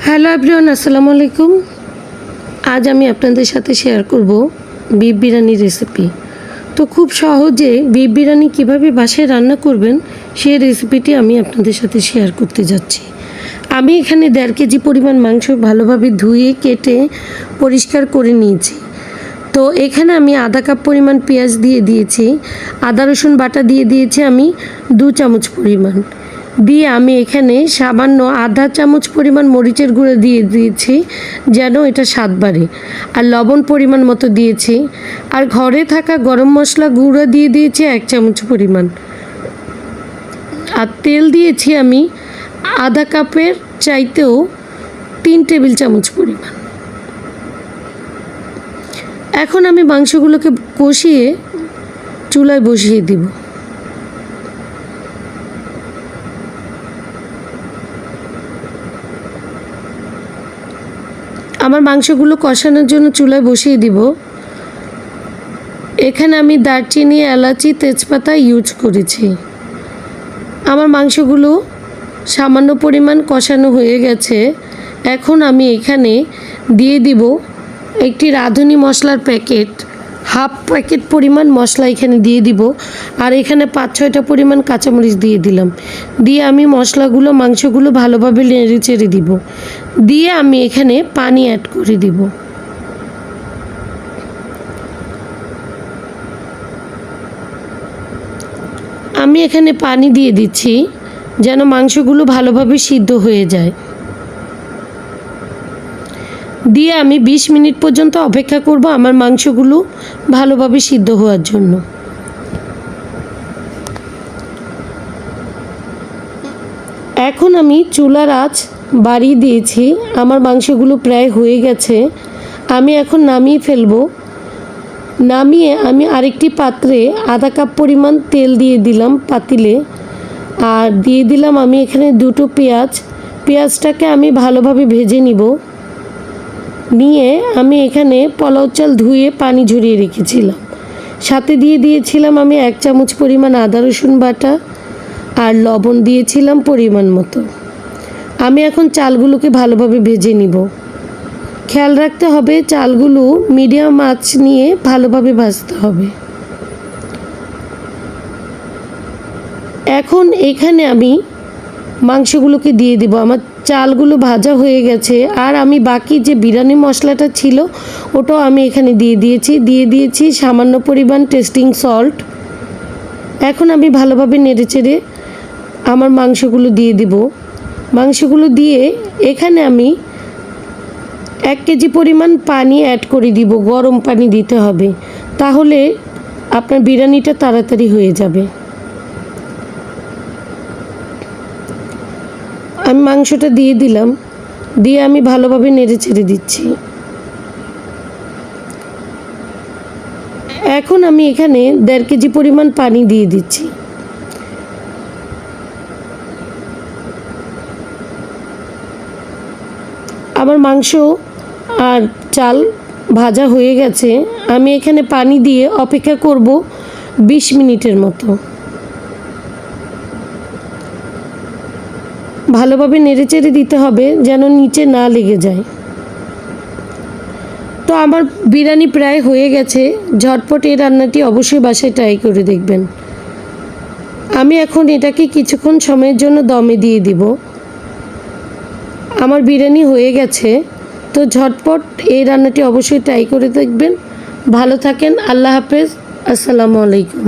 Hello everyone, আসসালামু আলাইকুম। আজ আমি আপনাদের সাথে শেয়ার করব বিফ বিরিয়ানি রেসিপি। তো খুব সহজে বিফ বিরিয়ানি কীভাবে বাসায় রান্না করবেন সেই রেসিপিটি আমি আপনাদের সাথে শেয়ার করতে যাচ্ছি। আমি এখানে 1.5 কেজি পরিমাণ মাংস ভালোভাবে ধুয়ে কেটে পরিষ্কার করে নিয়েছি। তো এখানে আমি আধা কাপ পরিমাণ পেঁয়াজ দিয়ে দিয়েছি, আদা রসুন বাটা দিয়ে দিয়েছি আমি 2 চামচ পরিমাণ, দিয়ে আমি এখানে সামান্য আধা চামচ পরিমাণ মরিচের গুঁড়ো দিয়ে দিয়েছি যেন এটা স্বাদ বাড়ে, আর লবণ পরিমাণ মতো দিয়েছি, আর ঘরে থাকা গরম মশলা গুঁড়ো দিয়ে দিয়েছি 1 চামচ পরিমাণ, আর তেল দিয়েছি আমি আধা কাপের চাইতেও 3 টেবিল চামচ পরিমাণ। এখন আমি মাংসগুলোকে কষিয়ে চুলায় বসিয়ে দিব। আমার মাংসগুলো কষানোর জন্য চুলায় বসিয়ে দিব। এখানে আমি দারচিনি, এলাচি, তেজপাতা ইউজ করেছি। আমার মাংসগুলো সামান্য পরিমাণ কষানো হয়ে গেছে। এখন আমি এখানে দিয়ে দিব একটি রাঁধুনি মশলার প্যাকেট, হাফ প্যাকেট পরিমাণ মশলা এখানে দিয়ে দিব, আর এখানে 5-6টা পরিমাণ কাঁচামরিচ দিয়ে দিলাম। দিয়ে আমি মশলাগুলো মাংসগুলো ভালোভাবে নেড়ে চেড়ে দিব, দিয়ে আমি এখানে পানি অ্যাড করে দিব। আমি এখানে পানি দিয়ে দিচ্ছি যেন মাংসগুলো ভালোভাবে সিদ্ধ হয়ে যায়। দিয়ে আমি 20 মিনিট পর্যন্ত অপেক্ষা করব আমার মাংসগুলো ভালোভাবে সিদ্ধ হওয়ার জন্য। এখন আমি চুলার আঁচ বাড়িয়ে দিয়েছি, আমার মাংসগুলো প্রায় হয়ে গেছে। আমি এখন নামিয়ে ফেলবো। নামিয়ে আমি আরেকটি পাত্রে আধা কাপ পরিমাণ তেল দিয়ে দিলাম পাতিলে, আর দিয়ে দিলাম আমি এখানে 2টো পেঁয়াজ। পেঁয়াজটাকে আমি ভালোভাবে ভেজে নিব। নিয়ে আমি এখানে পোলাও চাল ধুয়ে পানি ঝরিয়ে রেখেছিলাম, সাথে দিয়ে দিয়েছিলাম আমি 1 চামচ পরিমাণ আদা রসুন বাটা, আর লবণ দিয়েছিলাম পরিমাণ মতো। আমি এখন চালগুলোকে ভালোভাবে ভেজে নিব। খেয়াল রাখতে হবে চালগুলো মিডিয়াম আঁচ নিয়ে ভালোভাবে ভাজতে হবে। এখন এখানে আমি মাংসগুলোকে দিয়ে দিব। আমার চালগুলো ভাজা হয়ে গেছে, আর আমি বাকি যে বিরিয়ানি মশলাটা ছিল ওটাও আমি এখানে দিয়ে দিয়েছি সামান্য পরিমাণ টেস্টিং সল্ট। এখন আমি ভালোভাবে নেড়েচেড়ে আমার মাংসগুলো দিয়ে দিব। মাংসগুলো দিয়ে এখানে আমি 1 কেজি পরিমাণ পানি অ্যাড করে দিব। গরম পানি দিতে হবে, তাহলে আপনার বিরিয়ানিটা তাড়াতাড়ি হয়ে যাবে। আমি মাংসটা দিয়ে দিলাম, দিয়ে আমি ভালোভাবে নেড়ে ছেড়ে দিচ্ছি। এখন আমি এখানে 1.5 কেজি পরিমাণ পানি দিয়ে দিচ্ছি। আমার মাংস আর চাল ভাজা হয়ে গেছে। আমি এখানে পানি দিয়ে অপেক্ষা করব 20 মিনিটের মতো। ভালোভাবে নেড়েচেড়ে দিতে হবে যেন নিচে না লেগে যায়। তো আমার বিরিয়ানি প্রায় হয়ে গেছে। ঝটপট এই রান্নাটি অবশ্যই বাসায় ট্রাই করে দেখবেন। আমি এখন এটাকে কিছুক্ষণ সময়ের জন্য দমে দিয়ে দিব। আমার বিরিয়ানি হয়ে গেছে। তো ঝটপট এই রান্নাটি অবশ্যই ট্রাই করে দেখবেন। ভালো থাকেন। আল্লাহ হাফেজ। আসসালামু আলাইকুম।